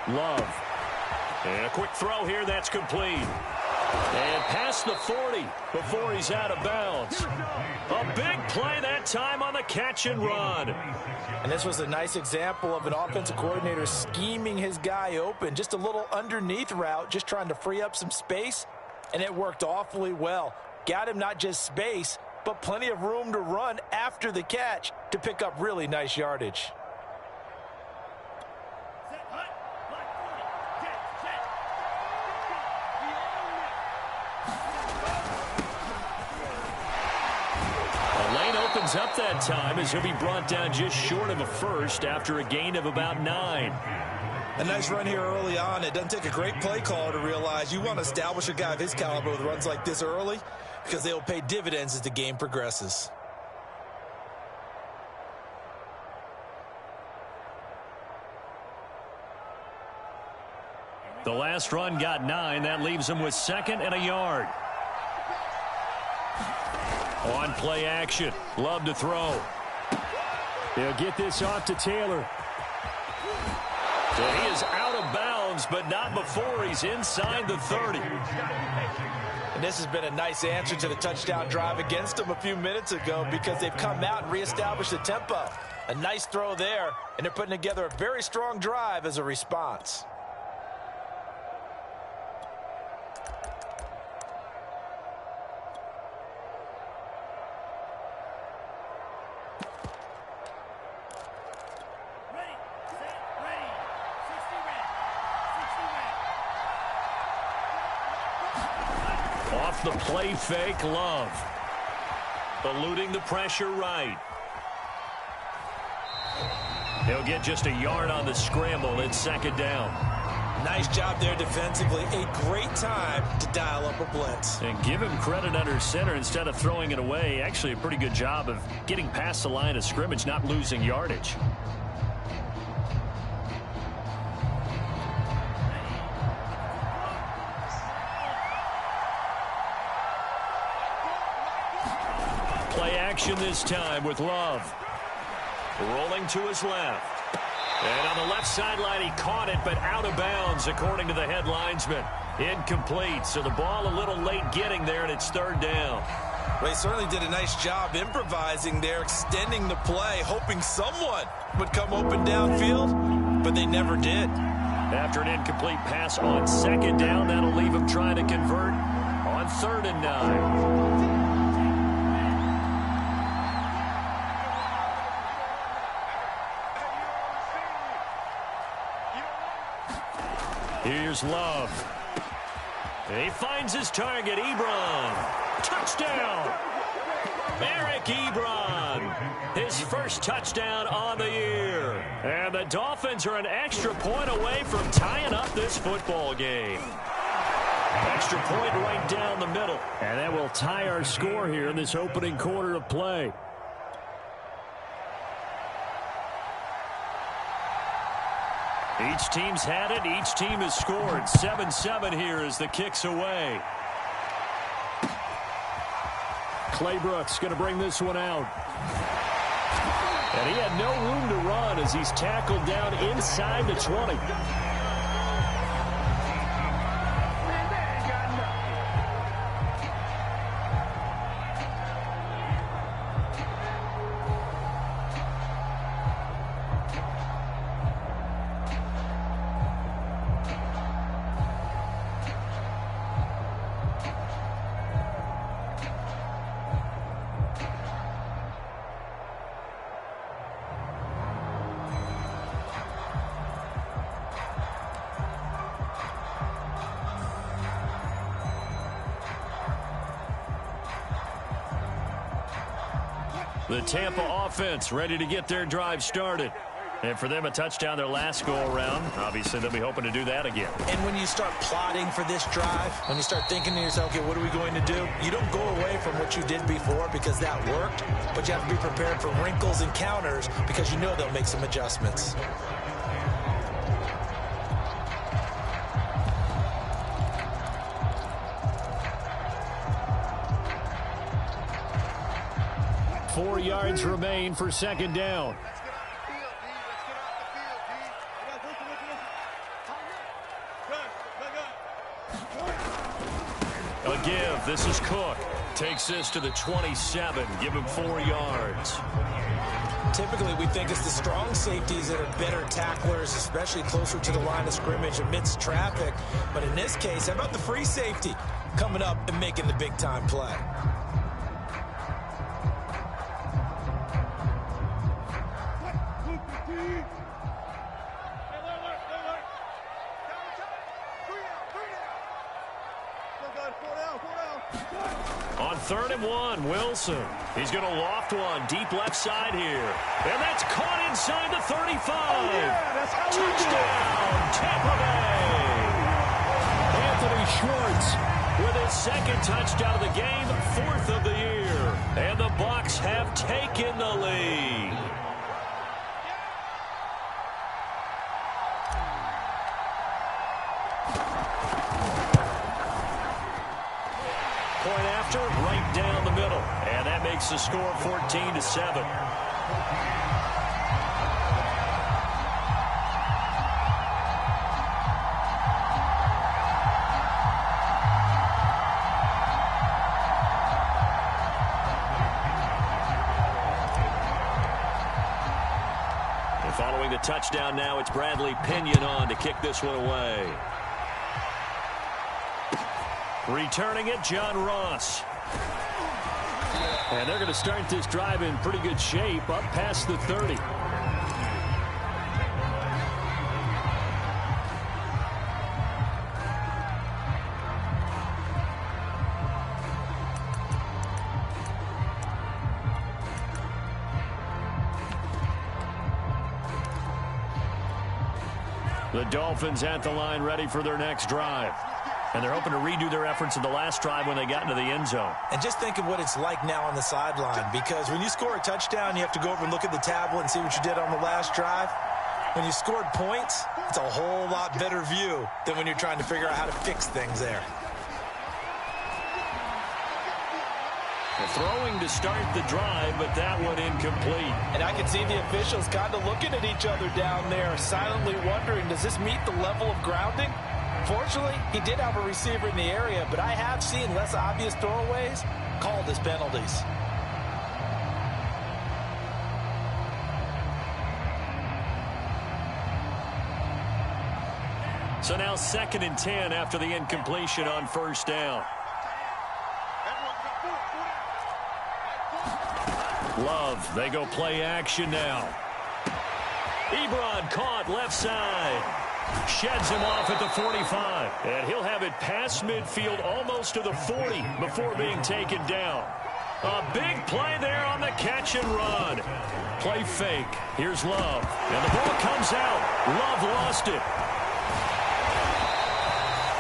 Love. And a quick throw here that's complete. And past the 40 before he's out of bounds. A big play that time on the catch and run. And this was a nice example of an offensive coordinator scheming his guy open. Just a little underneath route, just trying to free up some space. And it worked awfully well. Got him not just space, but plenty of room to run after the catch to pick up really nice yardage. Opens up that time as he'll be brought down just short of a first after a gain of about 9. A nice run here early on. It doesn't take a great play caller to realize you want to establish a guy of his caliber with runs like this early because they will pay dividends as the game progresses. The last run got 9. That leaves him with 2nd and a yard. On play action. Love to throw. They'll get this off to Taylor. So he is out of bounds, but not before he's inside the 30. And this has been a nice answer to the touchdown drive against them a few minutes ago because they've come out and reestablished the tempo. A nice throw there, and they're putting together a very strong drive as a response. Off the play fake, Love. Eluding the pressure right. He'll get just a yard on the scramble. It's 2nd down. Nice job there defensively. A great time to dial up a blitz. And give him credit under center instead of throwing it away. Actually a pretty good job of getting past the line of scrimmage, not losing yardage. Play action this time with Love. Rolling to his left. And on the left sideline, he caught it, but out of bounds, according to the head linesman. Incomplete, so the ball a little late getting there, and it's 3rd down. Well, he certainly did a nice job improvising there, extending the play, hoping someone would come open downfield, but they never did. After an incomplete pass on 2nd down, that'll leave him trying to convert on 3rd and 9. Here's Love. He finds his target, Ebron. Touchdown! Eric Ebron. His first touchdown on the year. And the Dolphins are an extra point away from tying up this football game. Extra point right down the middle. And that will tie our score here in this opening quarter of play. Each team's had it. Each team has scored. 7-7 here as the kick's away. Claybrook's going to bring this one out. And he had no room to run as he's tackled down inside the 20. The Tampa offense ready to get their drive started. And for them, a touchdown their last go-around. Obviously, they'll be hoping to do that again. And when you start plotting for this drive, when you start thinking to yourself, okay, what are we going to do? You don't go away from what you did before because that worked, but you have to be prepared for wrinkles and counters because you know they'll make some adjustments. Four yards remain for 2nd down. A give. This is Cook. Takes this to the 27. Give him 4 yards. Typically, we think it's the strong safeties that are better tacklers, especially closer to the line of scrimmage amidst traffic. But in this case, how about the free safety coming up and making the big-time play? On 3rd and 1, Wilson. He's going to loft one deep left side here. And that's caught inside the 35. Oh, yeah, that's how touchdown, Tampa Bay. Anthony Schwartz with his 2nd touchdown of the game, 4th of the year. And the Bucks have taken the lead. Point after, right down the middle. And that makes the score 14-7. And following the touchdown now, it's Bradley Pinion on to kick this one away. Returning it, John Ross. And they're going to start this drive in pretty good shape, up past the 30. The Dolphins at the line, ready for their next drive. And they're hoping to redo their efforts in the last drive when they got into the end zone. And just think of what it's like now on the sideline, because when you score a touchdown, you have to go over and look at the tablet and see what you did on the last drive. When you scored points, it's a whole lot better view than when you're trying to figure out how to fix things there. Throwing to start the drive, but that one incomplete. And I can see the officials kind of looking at each other down there, silently wondering, does this meet the level of grounding? Fortunately, he did have a receiver in the area, but I have seen less obvious throwaways called as penalties. So now 2nd and 10 after the incompletion on 1st down. Love, they go play action now. Ebron caught left side. Sheds him off at the 45. And he'll have it past midfield almost to the 40 before being taken down. A big play there on the catch and run. Play fake. Here's Love. And the ball comes out. Love lost it.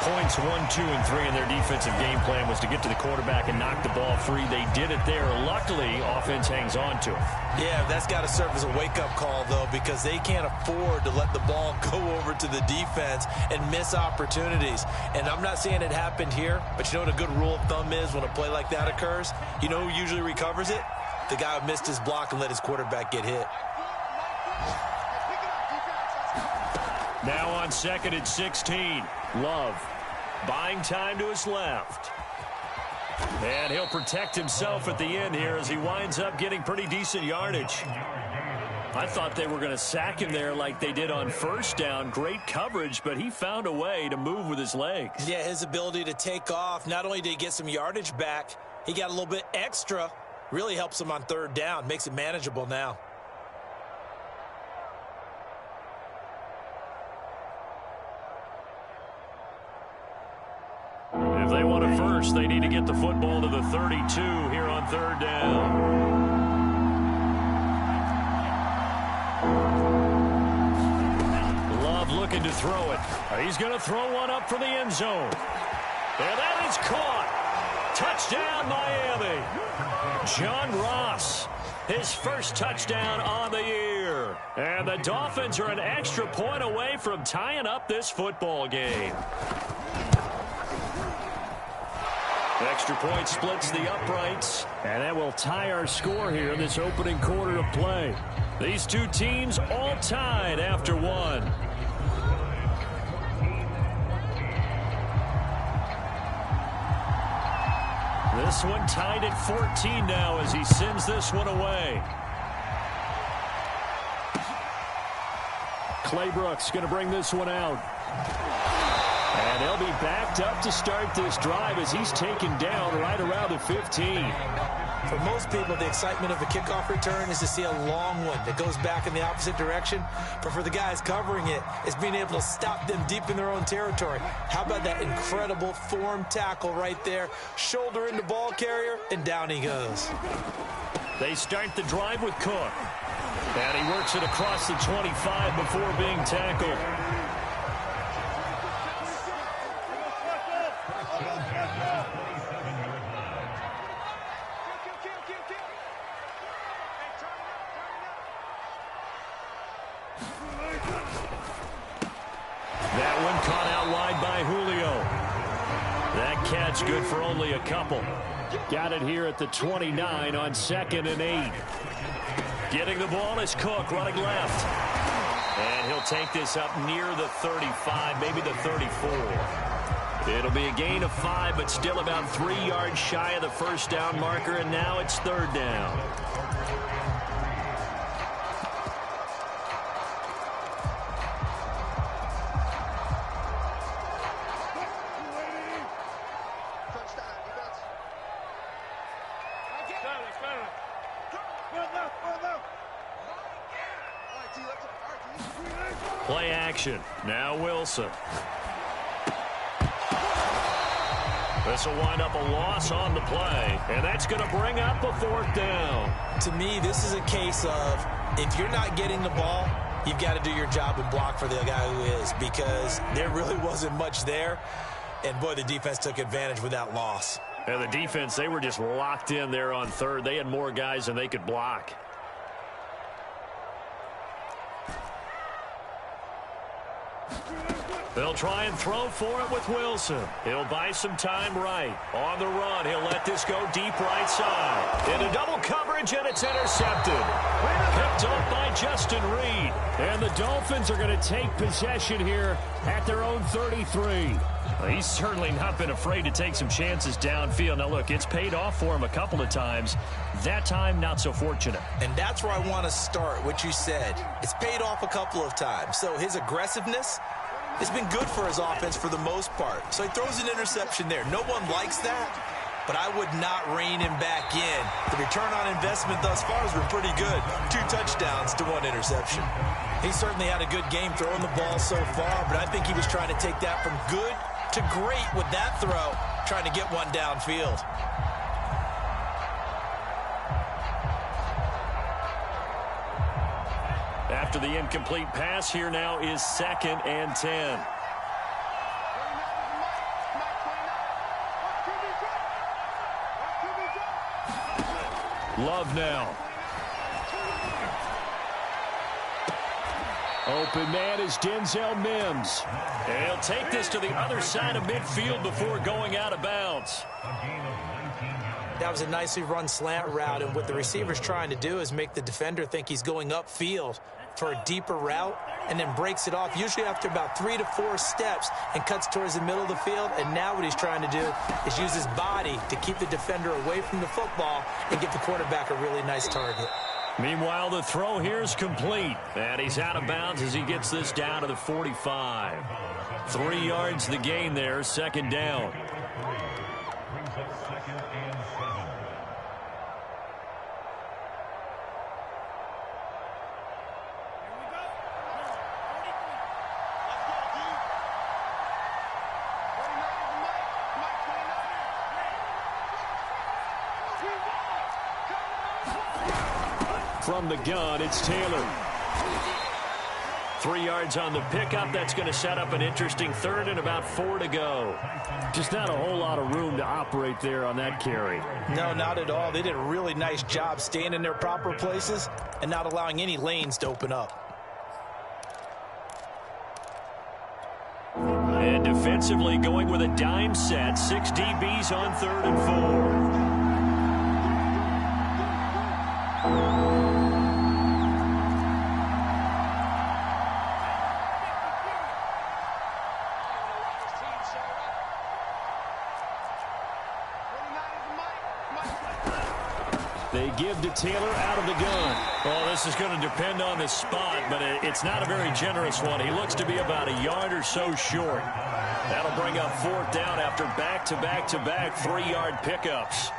Points 1, 2, and 3 in their defensive game plan was to get to the quarterback and knock the ball free. They did it there. Luckily, offense hangs on to it. Yeah, that's got to serve as a wake-up call, though, because they can't afford to let the ball go over to the defense and miss opportunities. And I'm not saying it happened here, but you know what a good rule of thumb is when a play like that occurs? You know who usually recovers it? The guy who missed his block and let his quarterback get hit. Now on 2nd and 16. Love buying time to his left. And he'll protect himself at the end here as he winds up getting pretty decent yardage. I thought they were going to sack him there like they did on 1st down. Great coverage, but he found a way to move with his legs. Yeah, his ability to take off, not only did he get some yardage back, he got a little bit extra. Really helps him on 3rd down, makes it manageable now. If they want a first, they need to get the football to the 32 here on 3rd down. Love looking to throw it. He's going to throw one up for the end zone. And that is caught. Touchdown, Miami. John Ross, his first touchdown on the year. And the Dolphins are an extra point away from tying up this football game. Extra point splits the uprights, and that will tie our score here in this opening quarter of play. These two teams all tied after one. This one tied at 14 now as he sends this one away. Claybrook's going to bring this one out. And they'll be backed up to start this drive as he's taken down right around the 15. For most people, the excitement of a kickoff return is to see a long one that goes back in the opposite direction. But for the guys covering it, it's being able to stop them deep in their own territory. How about that incredible form tackle right there? Shoulder into ball carrier, and down he goes. They start the drive with Cook. And he works it across the 25 before being tackled. That one caught out wide by Julio. That catch good for only a couple. Got it here at the 29 on 2nd and 8. Getting the ball is Cook running left. And he'll take this up near the 35, maybe the 34. It'll be a gain of 5, but still about 3 yards shy of the first down marker, and now it's 3rd down. Play action. Now Wilson. This will wind up a loss on the play, and that's going to bring up a 4th down. To me, this is a case of if you're not getting the ball, you've got to do your job and block for the guy who is, because there really wasn't much there. And, boy, the defense took advantage with that loss. And the defense, they were just locked in there on 3rd. They had more guys than they could block. They'll try and throw for it with Wilson. He'll buy some time right. On the run, he'll let this go deep right side. Into double coverage, and it's intercepted. Picked up by Justin Reed. And the Dolphins are going to take possession here at their own 33. Well, he's certainly not been afraid to take some chances downfield. Now, look, it's paid off for him a couple of times. That time, not so fortunate. And that's where I want to start, what you said. It's paid off a couple of times. So his aggressiveness has been good for his offense for the most part. So he throws an interception there. No one likes that, but I would not rein him back in. The return on investment thus far has been pretty good. 2 touchdowns to 1 interception. He certainly had a good game throwing the ball so far, but I think he was trying to take that from good to great with that throw, trying to get one downfield. After the incomplete pass, here now is 2nd and 10. Love now. Open man is Denzel Mims. And he'll take this to the other side of midfield before going out of bounds. That was a nicely run slant route, and what the receiver's trying to do is make the defender think he's going upfield for a deeper route, and then breaks it off, usually after about 3 to 4 steps, and cuts towards the middle of the field. And now what he's trying to do is use his body to keep the defender away from the football and give the quarterback a really nice target. Meanwhile, the throw here is complete, and he's out of bounds as he gets this down to the 45. 3 yards the gain there, 2nd down. From the gun, it's Taylor. 3 yards on the pickup. That's going to set up an interesting 3rd and about 4 to go. Just not a whole lot of room to operate there on that carry. No, not at all. They did a really nice job staying in their proper places and not allowing any lanes to open up. And defensively going with a dime set. 6 DBs on 3rd and 4. They give to Taylor out of the gun. Well, this is going to depend on the spot, but it's not a very generous one. He looks to be about a yard or so short. That'll bring up 4th down after back-to-back-to-back 3-yard pickups.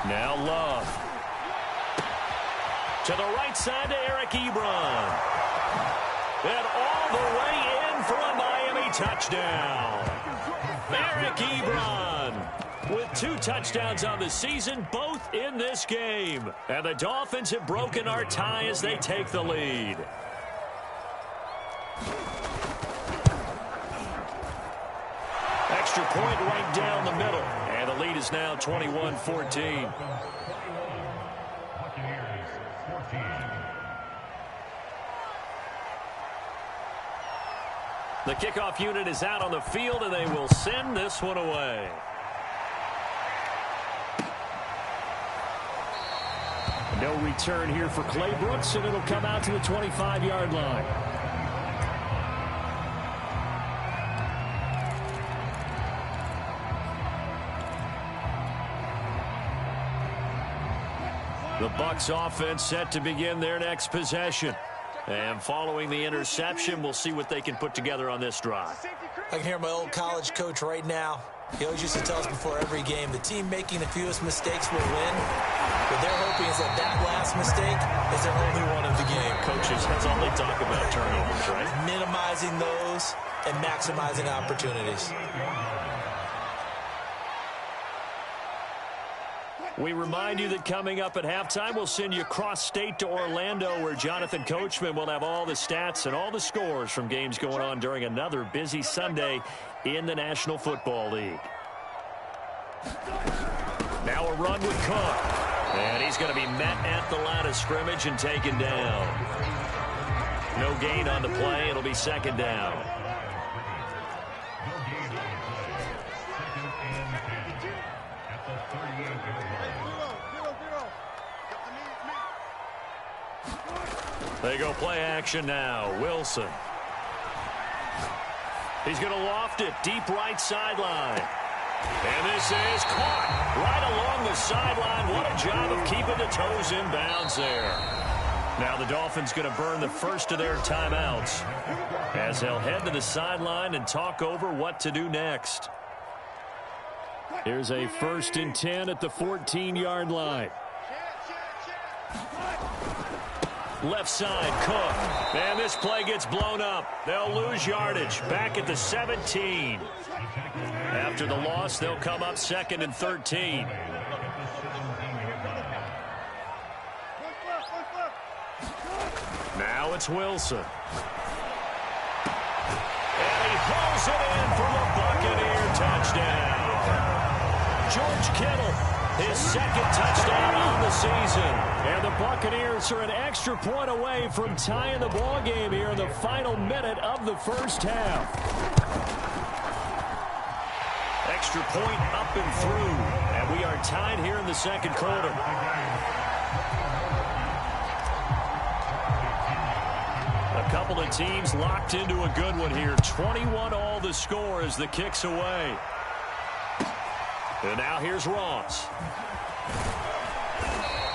Now Love. To the right side to Eric Ebron. And all the way in for a Miami touchdown. Eric Ebron with 2 touchdowns on the season, both in this game. And the Dolphins have broken our tie as they take the lead. Extra point right down the middle. And the lead is now 21-14. The kickoff unit is out on the field, and they will send this one away. No return here for Clay Brooks, and it'll come out to the 25-yard line. The Bucks offense set to begin their next possession. And following the interception, we'll see what they can put together on this drive. I can hear my old college coach right now. He always used to tell us before every game, the team making the fewest mistakes will win. What they're hoping is that last mistake is their only one of the game. Coaches, that's all they talk about, turnovers, right? Minimizing those and maximizing opportunities. We remind you that coming up at halftime, we'll send you cross-state to Orlando, where Jonathan Coachman will have all the stats and all the scores from games going on during another busy Sunday in the National Football League. Now a run with Cook. And he's going to be met at the line of scrimmage and taken down. No gain on the play. It'll be 2nd down. They go play action now. Wilson. He's going to loft it deep right sideline. And this is caught right along the sideline. What a job of keeping the toes in bounds there. Now the Dolphins going to burn the first of their timeouts as they'll head to the sideline and talk over what to do next. Here's a 1st and 10 at the 14-yard line. Left side, Cook. And this play gets blown up. They'll lose yardage. Back at the 17. After the loss, they'll come up 2nd and 13. Now it's Wilson. And he hauls it in for the Buccaneer touchdown. George Kittle, his 2nd touchdown on the season. And the Buccaneers are an extra point away from tying the ball game here in the final minute of the first half. Extra point up and through. And we are tied here in the 2nd quarter. A couple of teams locked into a good one here. 21-all the score as the kick's away. And now here's Ross.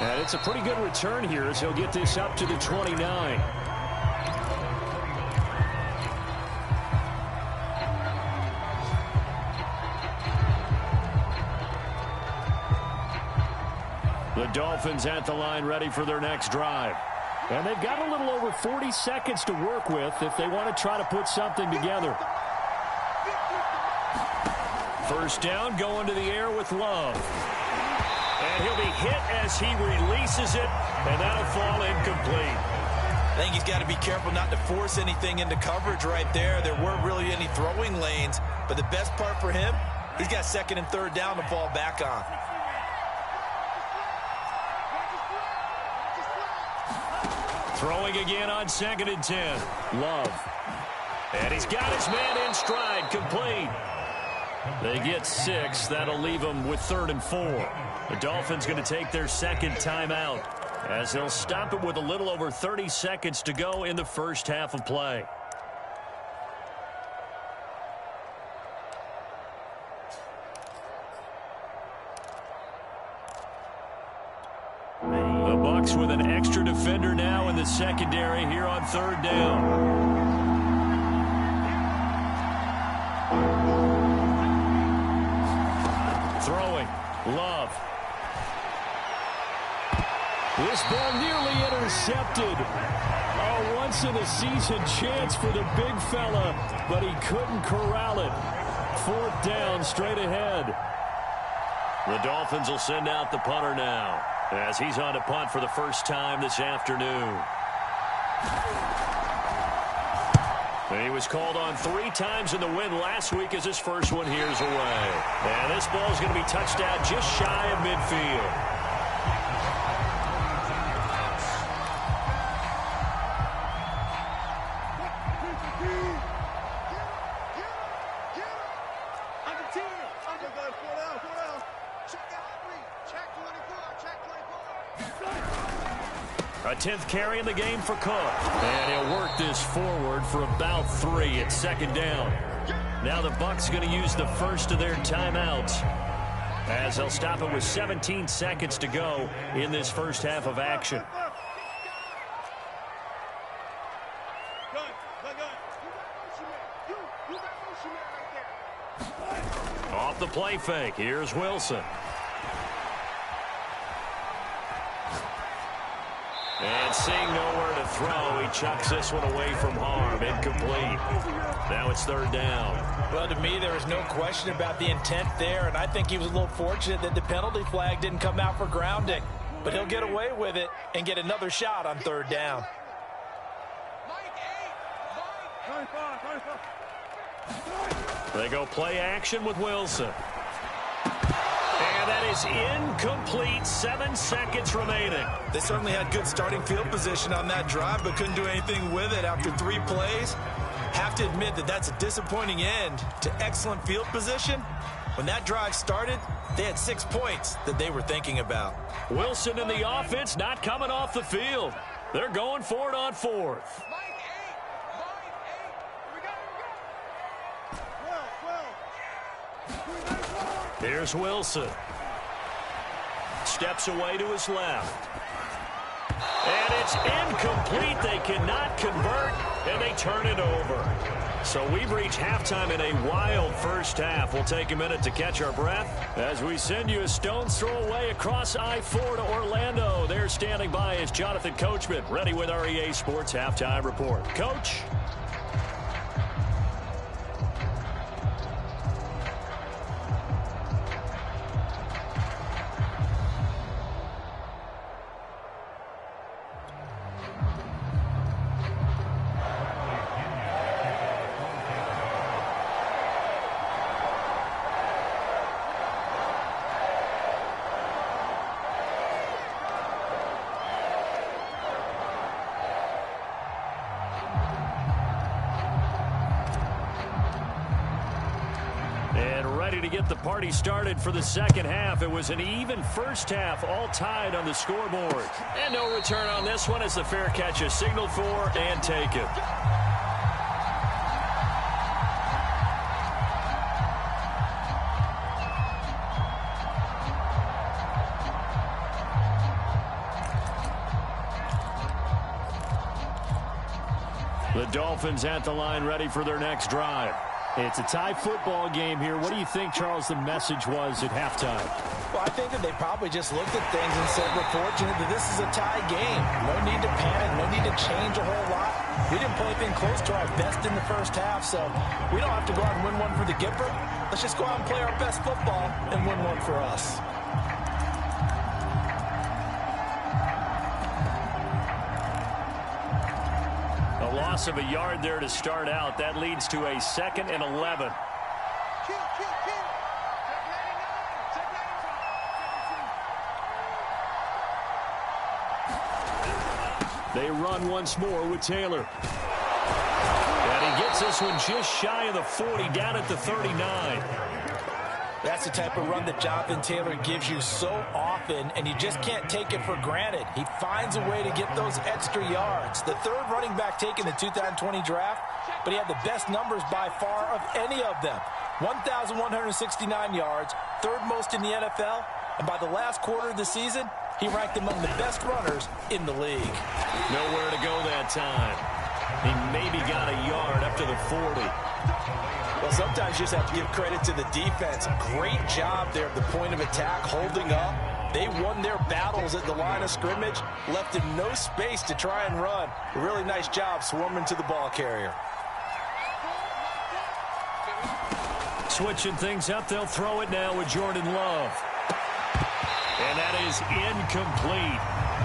And it's a pretty good return here as he'll get this up to the 29. The Dolphins at the line ready for their next drive. And they've got a little over 40 seconds to work with if they want to try to put something together. First down, going to the air with Love. And he'll be hit as he releases it, and that'll fall incomplete. I think he's got to be careful not to force anything into coverage right there. There weren't really any throwing lanes, but the best part for him, he's got 2nd and 3rd down to fall back on. Throwing again on 2nd and 10. Love. And he's got his man in stride, complete. They get 6. That'll leave them with 3rd and 4. The Dolphins going to take their second timeout as they'll stop it with a little over 30 seconds to go in the first half of play. The Bucks with an extra defender now in the secondary here on 3rd down. Throwing. Love. This ball nearly intercepted. A once-in-a-season chance for the big fella, but he couldn't corral it. 4th down, straight ahead. The Dolphins will send out the punter now, as he's on to punt for the first time this afternoon. He was called on 3 times in the win last week as his first one here's away. And this ball is going to be touched out just shy of midfield. A 10th carry in the game for Cook. And he'll work this forward for about 3 at 2nd down. Now the Bucks going to use the first of their timeouts, as they'll stop it with 17 seconds to go in this first half of action. Off the play fake, here's Wilson. And seeing nowhere to throw, he chucks this one away from harm. Incomplete. Now it's 3rd down. Well, to me, there is no question about the intent there, and I think he was a little fortunate that the penalty flag didn't come out for grounding. But he'll get away with it and get another shot on 3rd down. They go play action with Wilson. And that is incomplete. 7 seconds remaining. They certainly had good starting field position on that drive, but couldn't do anything with it after 3 plays. Have to admit that that's a disappointing end to excellent field position. When that drive started, they had 6 points that they were thinking about. Wilson and the offense not coming off the field. They're going for it on 4th. Here's Wilson. Steps away to his left. And it's incomplete. They cannot convert, and they turn it over. So we've reached halftime in a wild first half. We'll take a minute to catch our breath as we send you a stone's throw away across I-4 to Orlando. There standing by is Jonathan Coachman, ready with our EA Sports Halftime Report. Coach? To get the party started for the second half. It was an even first half, all tied on the scoreboard. And no return on this one as the fair catch is signaled for and taken. The Dolphins at the line ready for their next drive. It's a tie football game here. What do you think, Charles, the message was at halftime? Well, I think that they probably just looked at things and said, we're fortunate that this is a tie game. No need to panic, no need to change a whole lot. We didn't play anything close to our best in the first half, so we don't have to go out and win one for the Gipper. Let's just go out and play our best football and win one for us. Loss of a yard there to start out. That leads to a 2nd and 11. They run once more with Taylor. And he gets this one just shy of the 40, down at the 39. That's the type of run that Jonathan Taylor gives you so often, and you just can't take it for granted. He finds a way to get those extra yards. The third running back taken in the 2020 draft, but he had the best numbers by far of any of them. 1,169 yards, third most in the NFL, and by the last quarter of the season, he ranked among the best runners in the league. Nowhere to go that time. He maybe got a yard up to the 40. Well, sometimes you just have to give credit to the defense. Great job there at the point of attack, holding up. They won their battles at the line of scrimmage, left him no space to try and run. A really nice job swarming to the ball carrier. Switching things up, they'll throw it now with Jordan Love. And that is incomplete.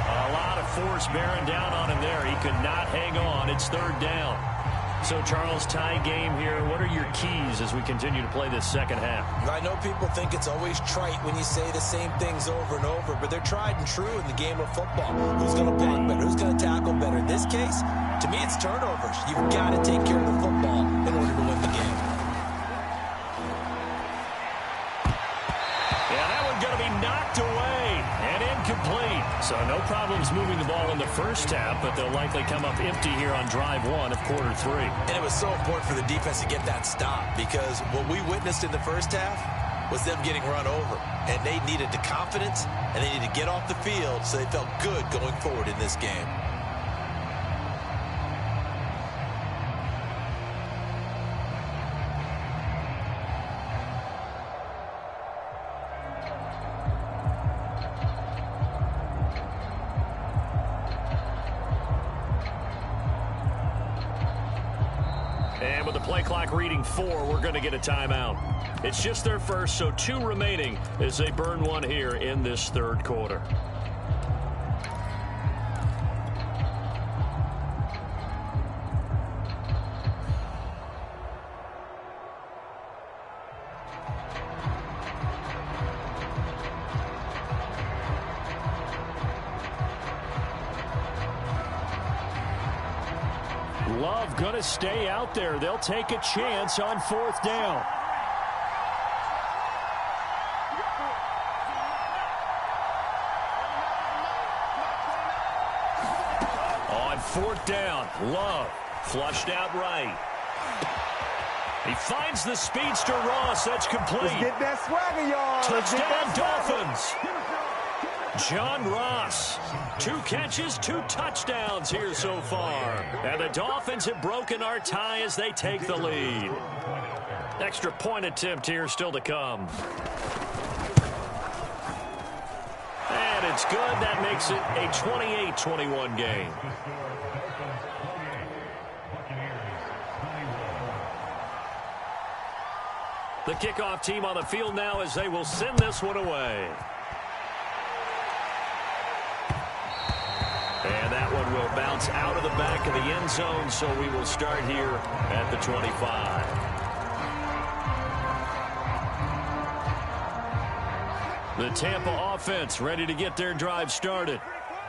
A lot of force bearing down on him there. He could not hang on. It's third down. So, Charles, tie game here. What are your keys as we continue to play this second half? I know people think it's always trite when you say the same things over and over, but they're tried and true in the game of football. Who's going to block better? Who's going to tackle better? In this case, to me, it's turnovers. You've got to take care of the football in order to win the game. Yeah, that one's going to be knocked away and incomplete. So no problems moving the ball in the first half, but they'll likely come up empty here on drive one of quarter three. And it was so important for the defense to get that stop, because what we witnessed in the first half was them getting run over. And they needed the confidence, and they needed to get off the field so they felt good going forward in this game. And with the play clock reading 4, we're going to get a timeout. It's just their first, so 2 remaining as they burn one here in this third quarter. Love going to stay out there. They'll take a chance on fourth down. On fourth down, Love flushed out right. He finds the speedster Ross. That's complete. Let's get that swagger, y'all. Touchdown, Dolphins. John Ross, 2 catches, 2 touchdowns here so far. And the Dolphins have broken our tie as they take the lead. Extra point attempt here still to come. And it's good. That makes it a 28-21 game. The kickoff team on the field now as they will send this one away. And that one will bounce out of the back of the end zone, so we will start here at the 25. The Tampa offense ready to get their drive started.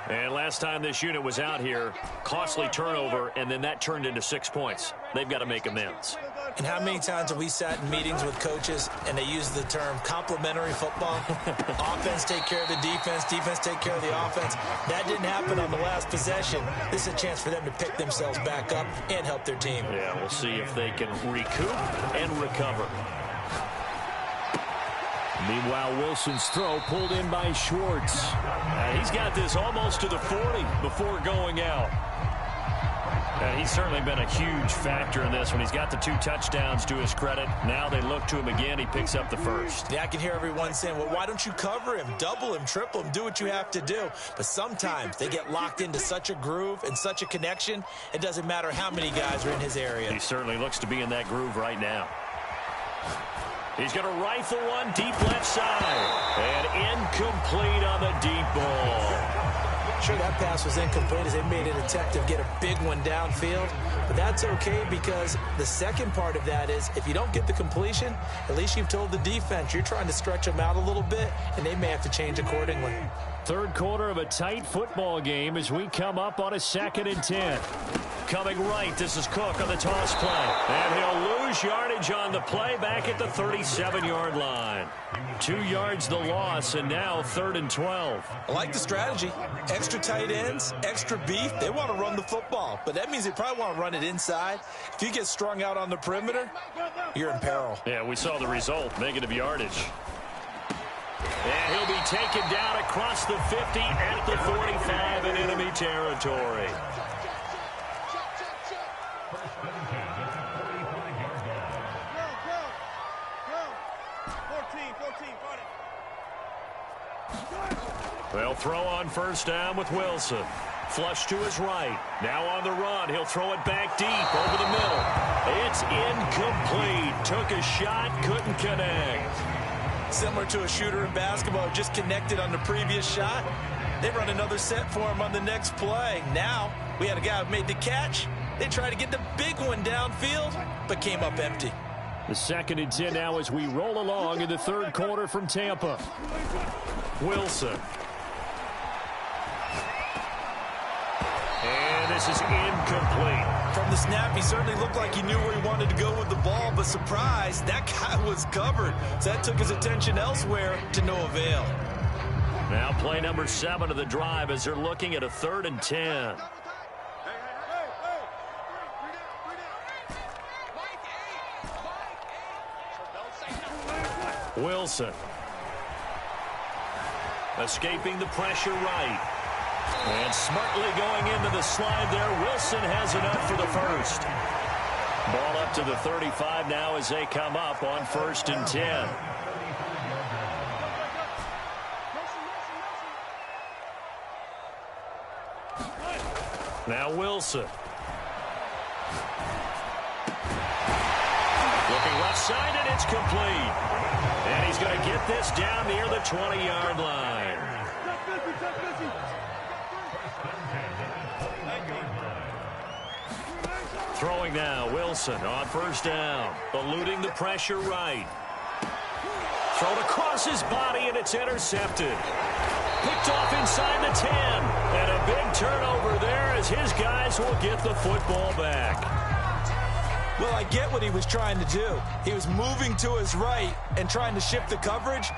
And last time this unit was out here, costly turnover, and then that turned into 6 points. They've got to make amends. And how many times have we sat in meetings with coaches and they use the term complementary football? Offense take care of the defense, defense take care of the offense. That didn't happen on the last possession. This is a chance for them to pick themselves back up and help their team. Yeah, we'll see if they can recoup and recover. Meanwhile, Wilson's throw pulled in by Schwartz. He's got this almost to the 40 before going out. He's certainly been a huge factor in this when he's got the 2 touchdowns to his credit. Now they look to him again. He picks up the first. Yeah, I can hear everyone saying, well, why don't you cover him, double him, triple him, do what you have to do. But sometimes they get locked into such a groove and such a connection, it doesn't matter how many guys are in his area. He certainly looks to be in that groove right now. He's going to rifle one deep left side. And incomplete on the deep ball. Sure, that pass was incomplete as they made an attempt to get a big one downfield. But that's okay, because the second part of that is if you don't get the completion, at least you've told the defense you're trying to stretch them out a little bit, and they may have to change accordingly. Third quarter of a tight football game as we come up on a 2nd and 10. coming right. This is Cook on the toss play. And he'll lose yardage on the play back at the 37-yard line. 2 yards the loss, and now 3rd and 12. I like the strategy. Extra tight ends, extra beef. They want to run the football, but that means they probably want to run it inside. If you get strung out on the perimeter, you're in peril. Yeah, we saw the result, negative yardage. And he'll be taken down across the 50 at the 45 in enemy territory. They'll throw on first down with Wilson. Flush to his right. Now on the run. He'll throw it back deep over the middle. It's incomplete. Took a shot, couldn't connect. Similar to a shooter in basketball, just connected on the previous shot. They run another set for him on the next play. Now, we had a guy who made the catch. They tried to get the big one downfield, but came up empty. The 2nd and 10 now as we roll along in the 3rd quarter from Tampa. Wilson. And this is incomplete. From the snap, he certainly looked like he knew where he wanted to go with the ball, but surprise, that guy was covered. So that took his attention elsewhere to no avail. Now play number 7 of the drive as they're looking at a 3rd and 10. Wilson. Escaping the pressure right. And smartly going into the slide there. Wilson has enough for the first. Ball up to the 35 now as they come up on 1st and 10. Now Wilson. Looking left side, and it's complete. And he's going to get this down near the 20-yard line. Throwing now, Wilson on first down. Eluding the pressure right. Thrown across his body, and it's intercepted. Picked off inside the 10. And a big turnover there as his guys will get the football back. Well, I get what he was trying to do. He was moving to his right and trying to shift the coverage,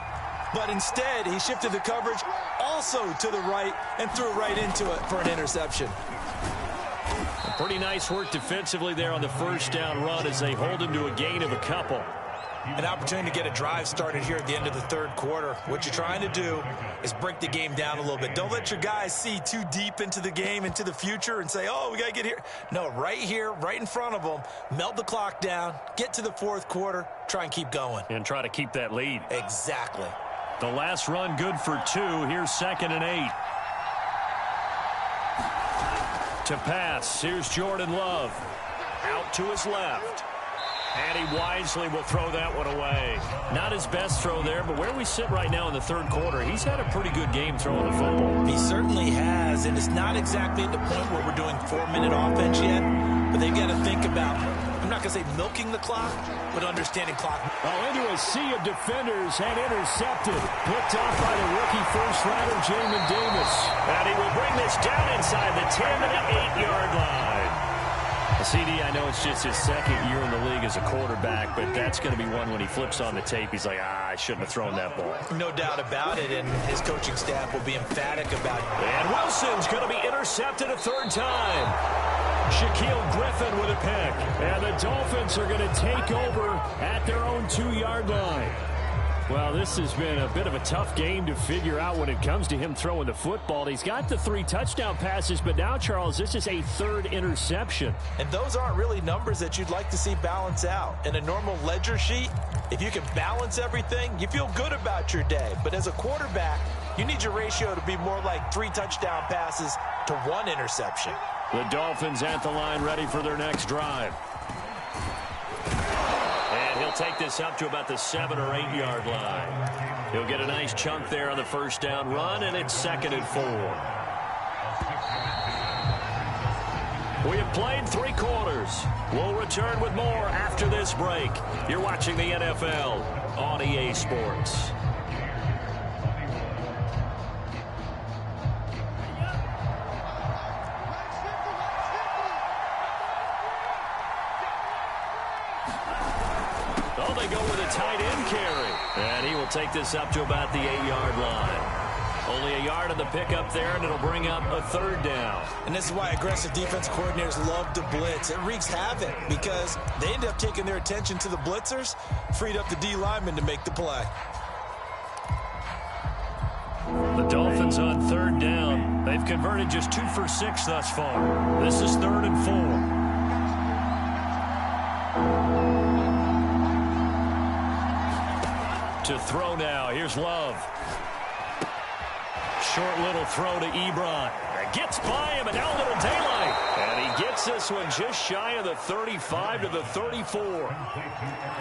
but instead he shifted the coverage also to the right and threw right into it for an interception. Pretty nice work defensively there on the first down run as they hold him to a gain of a couple. An opportunity to get a drive started here at the end of the 3rd quarter. What you're trying to do is break the game down a little bit. Don't let your guys see too deep into the game, into the future, and say, oh, we got to get here. No, right here, right in front of them, melt the clock down, get to the 4th quarter, try and keep going. And try to keep that lead. Exactly. The last run good for 2. Here's 2nd and 8. To pass, here's Jordan Love. Out to his left. And he wisely will throw that one away. Not his best throw there, but where we sit right now in the 3rd quarter, he's had a pretty good game throwing the football. He certainly has, and it's not exactly at the point where we're doing 4-minute offense yet, but they've got to think about, I'm not going to say milking the clock, but understanding clock. Oh, into a sea of defenders and intercepted. Picked off by the rookie first-rounder, Jamin Davis. And he will bring this down inside the 10 to the 8-yard line. CD, I know it's just his 2nd year in the league as a quarterback, but that's going to be one when he flips on the tape. He's like, I shouldn't have thrown that ball. No doubt about it, and his coaching staff will be emphatic about it. And Wilson's going to be intercepted a 3rd time. Shaquille Griffin with a pick. And the Dolphins are going to take over at their own 2-yard line. Well, this has been a bit of a tough game to figure out when it comes to him throwing the football. He's got the 3 touchdown passes, but now, Charles, this is a 3rd interception. And those aren't really numbers that you'd like to see balance out. In a normal ledger sheet, if you can balance everything, you feel good about your day. But as a quarterback, you need your ratio to be more like 3 touchdown passes to 1 interception. The Dolphins at the line ready for their next drive. And he'll take this up to about the 7 or 8 yard line. He'll get a nice chunk there on the first down run, and it's 2nd and 4. We have played 3 quarters. We'll return with more after this break. You're watching the NFL on EA Sports. Oh, they go with a tight end carry. And he will take this up to about the 8-yard line. Only a yard on the pickup there, and it'll bring up a 3rd down. And this is why aggressive defense coordinators love to blitz. It wreaks havoc because they end up taking their attention to the blitzers, freed up the D lineman to make the play. The Dolphins on 3rd down. They've converted just 2 for 6 thus far. This is 3rd and 4. To throw now. Here's Love. Short little throw to Ebron. Gets by him, and now a little daylight. And he gets this one just shy of the 35 to the 34.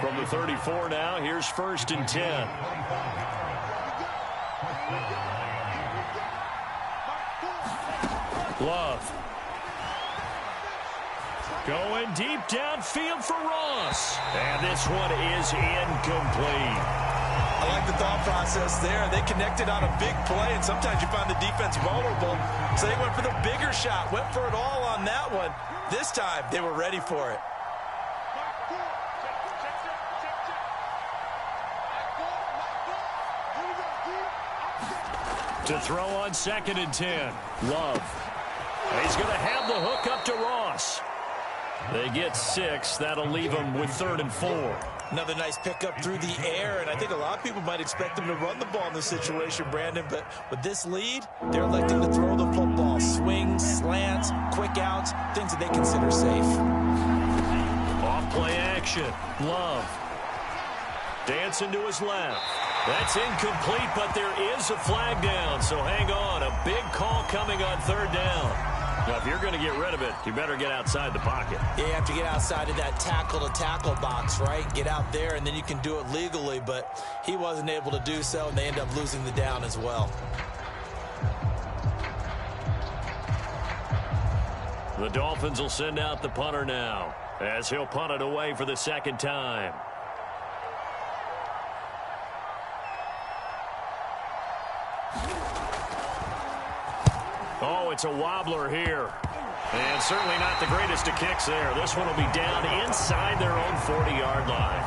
From the 34 now, here's 1st and 10. Love. Going deep downfield for Ross. And this one is incomplete. I like the thought process there. They connected on a big play, and sometimes you find the defense vulnerable. So they went for the bigger shot, went for it all on that one. This time, they were ready for it. To throw on 2nd and 10. Love. And he's going to have the hook up to Ross. They get 6. That'll leave them with 3rd and 4. Another nice pickup through the air, and I think a lot of people might expect them to run the ball in this situation, Brandon, but with this lead, they're electing to throw the football. Swings, slants, quick outs, things that they consider safe. Off play action. Love. Dancing to his left. That's incomplete, but there is a flag down, so hang on. A big call coming on 3rd down. Now, if you're going to get rid of it, you better get outside the pocket. Yeah, you have to get outside of that tackle-to-tackle box, right? Get out there, and then you can do it legally, but he wasn't able to do so, and they end up losing the down as well. The Dolphins will send out the punter now, as he'll punt it away for the 2nd time. Oh, it's a wobbler here. And certainly not the greatest of kicks there. This one will be down inside their own 40-yard line.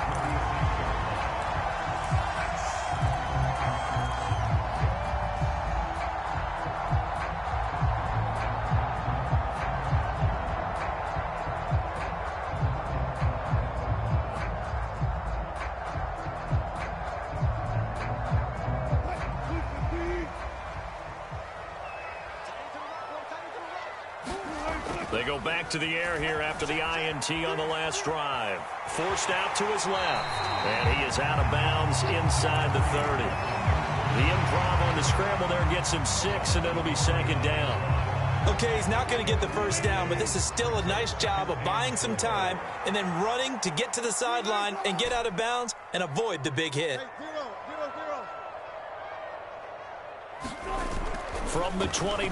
They go back to the air here after the INT on the last drive. Forced out to his left. And he is out of bounds inside the 30. The improv on the scramble there gets him 6, and it'll be 2nd down. Okay, he's not going to get the first down, but this is still a nice job of buying some time and then running to get to the sideline and get out of bounds and avoid the big hit. From the 29,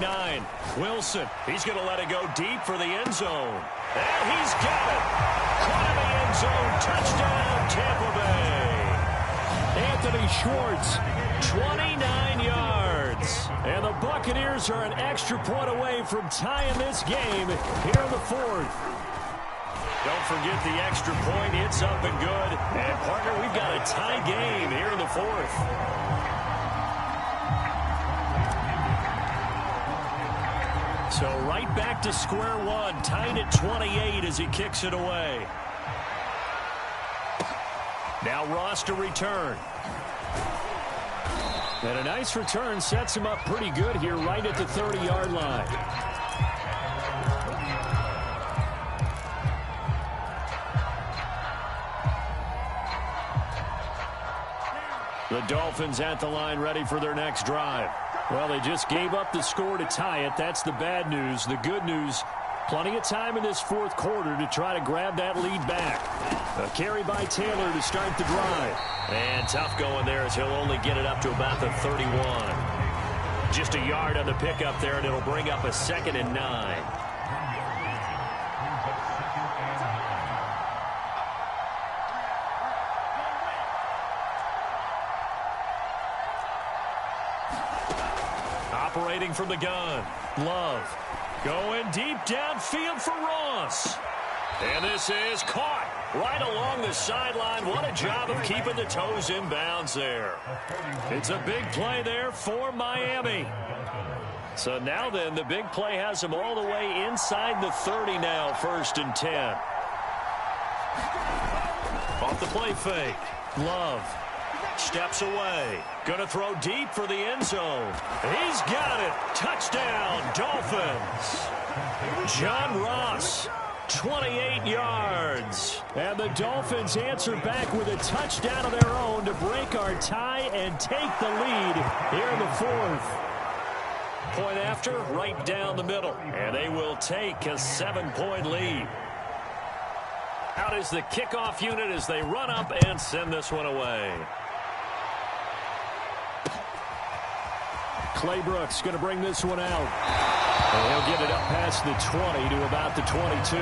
Wilson. He's going to let it go deep for the end zone. And he's got it. Caught in the end zone. Touchdown, Tampa Bay. Anthony Schwartz, 29 yards. And the Buccaneers are an extra point away from tying this game here in the 4th. Don't forget the extra point. It's up and good. And, partner, we've got a tie game here in the 4th. So right back to square one, tied at 28 as he kicks it away. Now Ross to return. And a nice return sets him up pretty good here right at the 30-yard line. The Dolphins at the line ready for their next drive. Well, they just gave up the score to tie it. That's the bad news. The good news, plenty of time in this 4th quarter to try to grab that lead back. A carry by Taylor to start the drive. And tough going there as he'll only get it up to about the 31. Just a yard on the pickup there, and it'll bring up a 2nd and 9. Operating from the gun. Love. Going deep downfield for Ross. And this is caught. Right along the sideline. What a job of keeping the toes in bounds there. It's a big play there for Miami. So now then, the big play has them all the way inside the 30 now, 1st and 10. Off the play fake. Love steps away. Going to throw deep for the end zone. He's got it. Touchdown, Dolphins. John Ross, 28 yards. And the Dolphins answer back with a touchdown of their own to break our tie and take the lead here in the 4th. Point after, right down the middle. And they will take a 7-point lead. Out is the kickoff unit as they run up and send this one away. Clay Brooks going to bring this one out. And he'll get it up past the 20 to about the 22.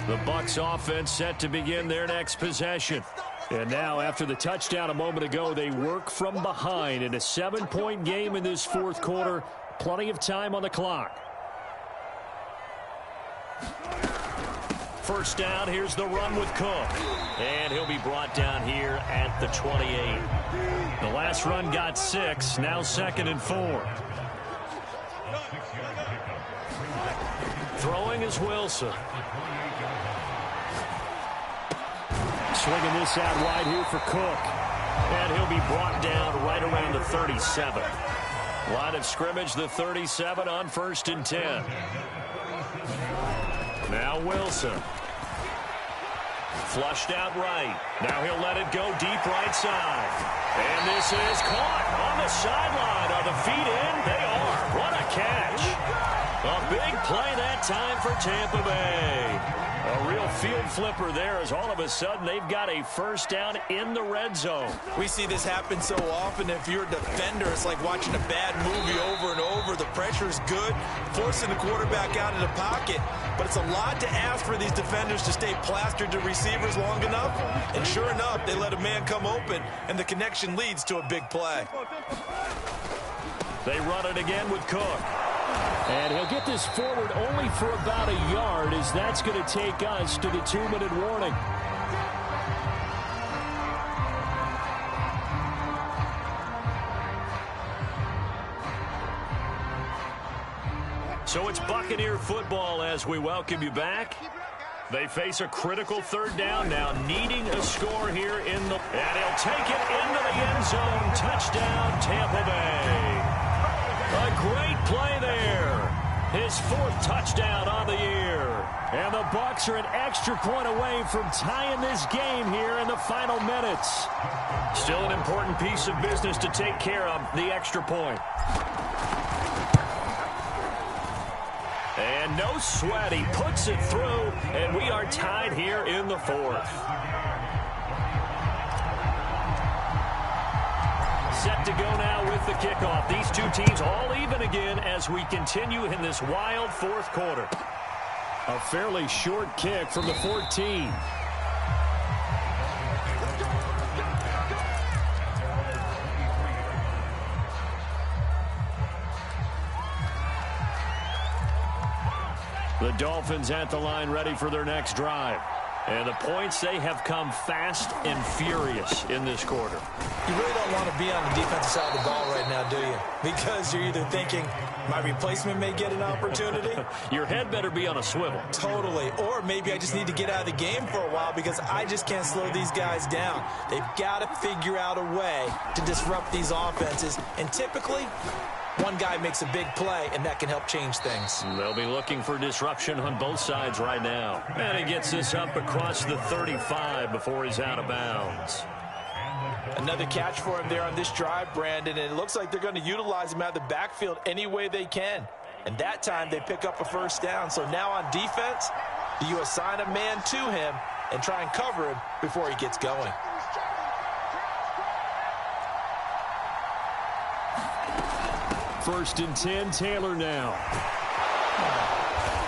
The Bucks offense set to begin their next possession. And now, after the touchdown a moment ago, they work from behind in a 7-point game in this 4th quarter. Plenty of time on the clock. First down, here's the run with Cook. And he'll be brought down here at the 28. The last run got 6, now 2nd and 4. Throwing is Wilson. Swinging this out wide here for Cook. And he'll be brought down right around the 37. Line of scrimmage, the 37 on 1st and 10. Now Wilson. Flushed out right. Now he'll let it go deep right side. And this is caught on the sideline. Are the feet in? They are. What a catch. A big play that time for Tampa Bay. A real field flipper there as all of a sudden they've got a first down in the red zone. We see this happen so often. If you're a defender, it's like watching a bad movie over and over. The pressure is good, forcing the quarterback out of the pocket. But it's a lot to ask for these defenders to stay plastered to receivers long enough. And sure enough, they let a man come open, and the connection leads to a big play. They run it again with Cook. And he'll get this forward only for about a yard, as that's going to take us to the 2-minute warning. So it's Buccaneer football as we welcome you back. They face a critical 3rd down now, needing a score here in the... And he'll take it into the end zone. Touchdown, Tampa Bay. A great play there. His 4th touchdown on the year. And the Bucks are an extra point away from tying this game here in the final minutes. Still an important piece of business to take care of, the extra point. And no sweat, he puts it through, and we are tied here in the 4th. Set to go now with the kickoff. These two teams all even again as we continue in this wild 4th quarter. A fairly short kick from the 14. The Dolphins at the line ready for their next drive. And the points, they have come fast and furious in this quarter. You really don't want to be on the defensive side of the ball right now, do you? Because you're either thinking, my replacement may get an opportunity. Your head better be on a swivel. Totally. Or maybe I just need to get out of the game for a while because I just can't slow these guys down. They've got to figure out a way to disrupt these offenses. And typically, one guy makes a big play, and that can help change things. They'll be looking for disruption on both sides right now. And he gets this up across the 35 before he's out of bounds. Another catch for him there on this drive, Brandon, and it looks like they're going to utilize him out of the backfield any way they can. And that time they pick up a first down. So now on defense, do you assign a man to him and try and cover him before he gets going? First and 10, Taylor now.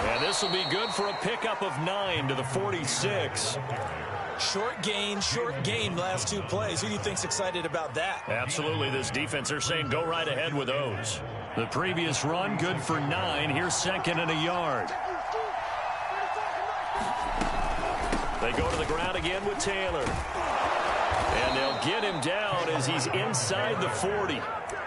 And this will be good for a pickup of 9 to the 46. Short gain last two plays. Who do you think's excited about that? Absolutely, this defense, they're saying go right ahead with those. The previous run, good for 9. Here's 2nd and a yard. They go to the ground again with Taylor. And they'll get him down as he's inside the 40.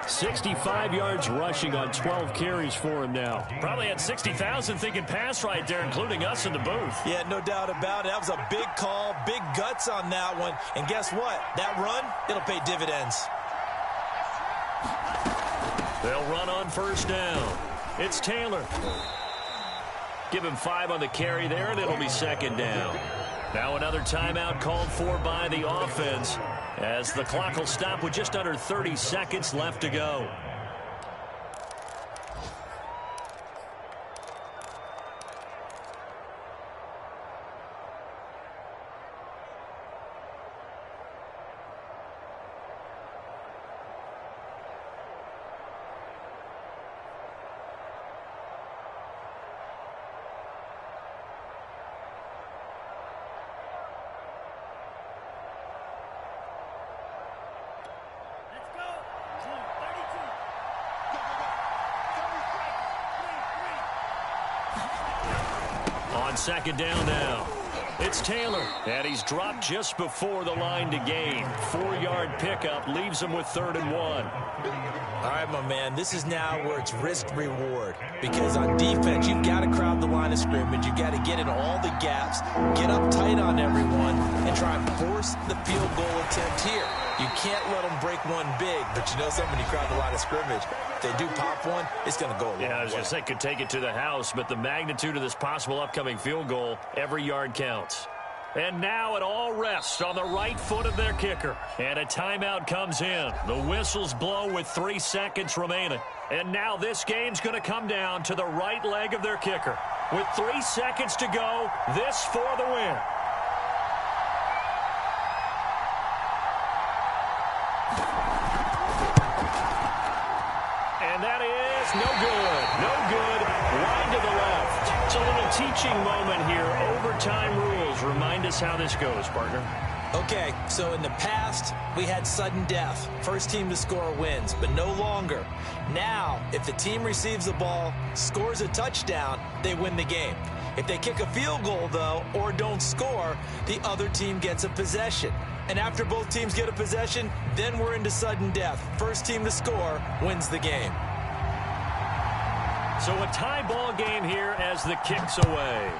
65 yards rushing on 12 carries for him now. Probably had 60,000 thinking pass right there, including us in the booth. Yeah, no doubt about it. That was a big call, big guts on that one. And guess what? That run, it'll pay dividends. They'll run on 1st down. It's Taylor. Give him 5 on the carry there, and it'll be 2nd down. Now another timeout called for by the offense, as the clock will stop with just under 30 seconds left to go. On 2nd down now. It's Taylor, and he's dropped just before the line to gain. 4-yard pickup leaves him with 3rd and 1. All right, my man, this is now where it's risk-reward. Because on defense, you've got to crowd the line of scrimmage. You've got to get in all the gaps, get up tight on everyone, and try and force the field goal attempt here. You can't let them break one big, but you know something, when you crowd the line of scrimmage, if they do pop one, it's going to go a long way. Yeah, I was going to say, could take it to the house, but the magnitude of this possible upcoming field goal, every yard counts. And now it all rests on the right foot of their kicker. And a timeout comes in. The whistles blow with 3 seconds remaining. And now this game's going to come down to the right leg of their kicker. With 3 seconds to go, this for the win. And that is no good. No good. Line to the left. It's a little teaching moment here. Overtime rules. Remind us how this goes, partner. Okay, so in the past, we had sudden death. First team to score wins, but no longer. Now, if the team receives the ball, scores a touchdown, they win the game. If they kick a field goal, though, or don't score, the other team gets a possession. And after both teams get a possession, then we're into sudden death. First team to score wins the game. So a tie ball game here as the kick's away.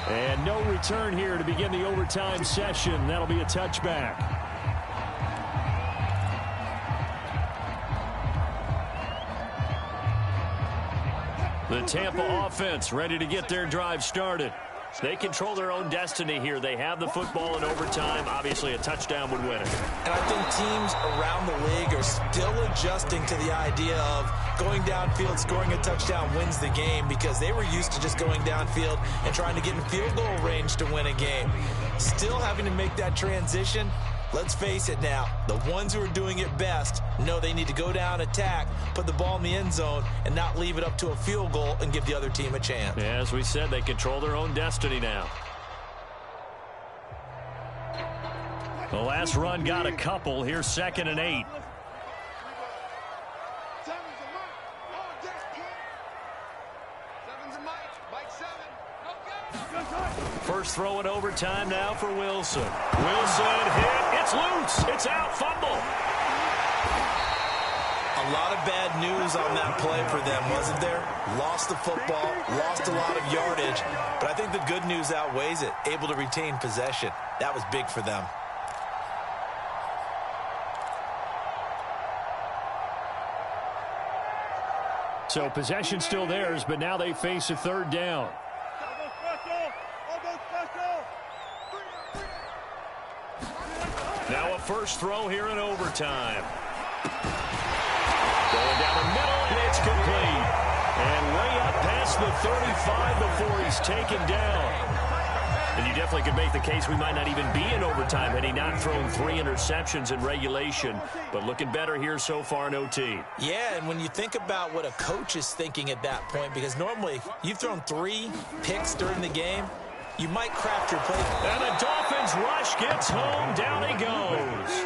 And no return here to begin the overtime session. That'll be a touchback. The Tampa offense ready to get their drive started. They control their own destiny here. They have the football in overtime. Obviously, a touchdown would win it. And I think teams around the league are still adjusting to the idea of going downfield, scoring a touchdown wins the game, because they were used to just going downfield and trying to get in field goal range to win a game. Still having to make that transition. Let's face it now, the ones who are doing it best know they need to go down, attack, put the ball in the end zone, and not leave it up to a field goal and give the other team a chance. Yeah, as we said, they control their own destiny now. The last run got a couple. Here's 2nd and 8. First throw in overtime now for Wilson. Wilson hit. It's loose. It's out. Fumble. A lot of bad news on that play for them, wasn't there? Lost the football, lost a lot of yardage, but I think the good news outweighs it. Able to retain possession. That was big for them. So possession still theirs, but now they face a 3rd down. Now a first throw here in overtime. Going down the middle, and it's complete. And way up past the 35 before he's taken down. And you definitely could make the case we might not even be in overtime had he not thrown 3 interceptions in regulation. But looking better here so far in OT. Yeah, and when you think about what a coach is thinking at that point, because normally you've thrown 3 picks during the game, you might craft your play. And the Dolphins rush gets home. Down he goes.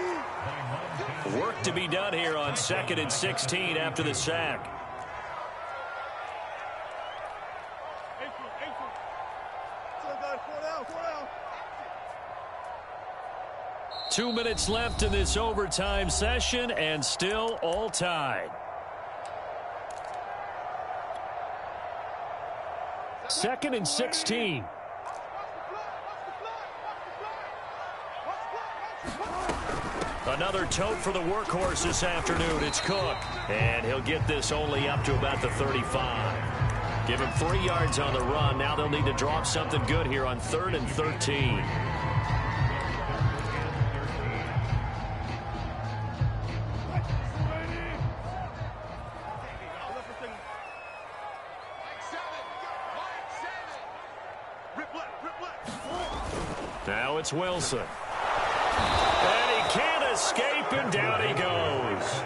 Work to be done here on 2nd and 16 after the sack. 2 minutes left in this overtime session, and still all tied. 2nd and 16. Another tote for the workhorse this afternoon. It's Cook, and he'll get this only up to about the 35. Give him 3 yards on the run. Now they'll need to drop something good here on 3rd and 13. Now it's Wilson. And he can't escape, and down he goes.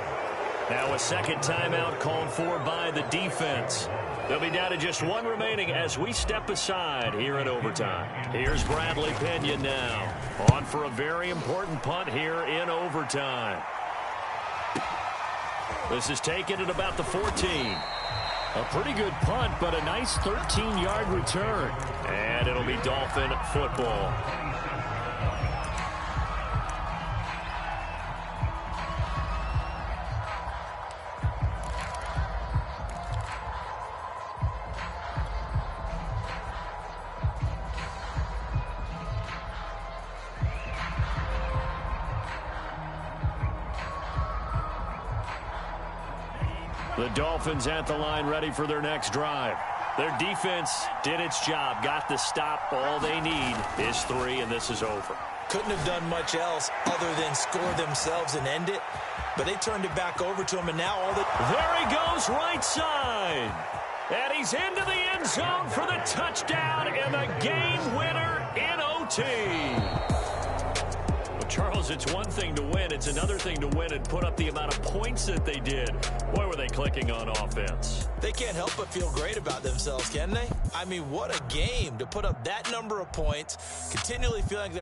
Now a second timeout called for by the defense. They'll be down to just 1 remaining as we step aside here in overtime. Here's Bradley Pena now. On for a very important punt here in overtime. This is taken at about the 14. A pretty good punt, but a nice 13-yard return. And it'll be Dolphin football. The Dolphins at the line, ready for their next drive. Their defense did its job, got the stop. All they need is 3, and this is over. Couldn't have done much else other than score themselves and end it, but they turned it back over to him, and now all the... There he goes, right side. And he's into the end zone for the touchdown and the game winner in OT. Charles, it's one thing to win. It's another thing to win and put up the amount of points that they did. Boy, were they clicking on offense. They can't help but feel great about themselves, can they? I mean, what a game to put up that number of points, continually feeling like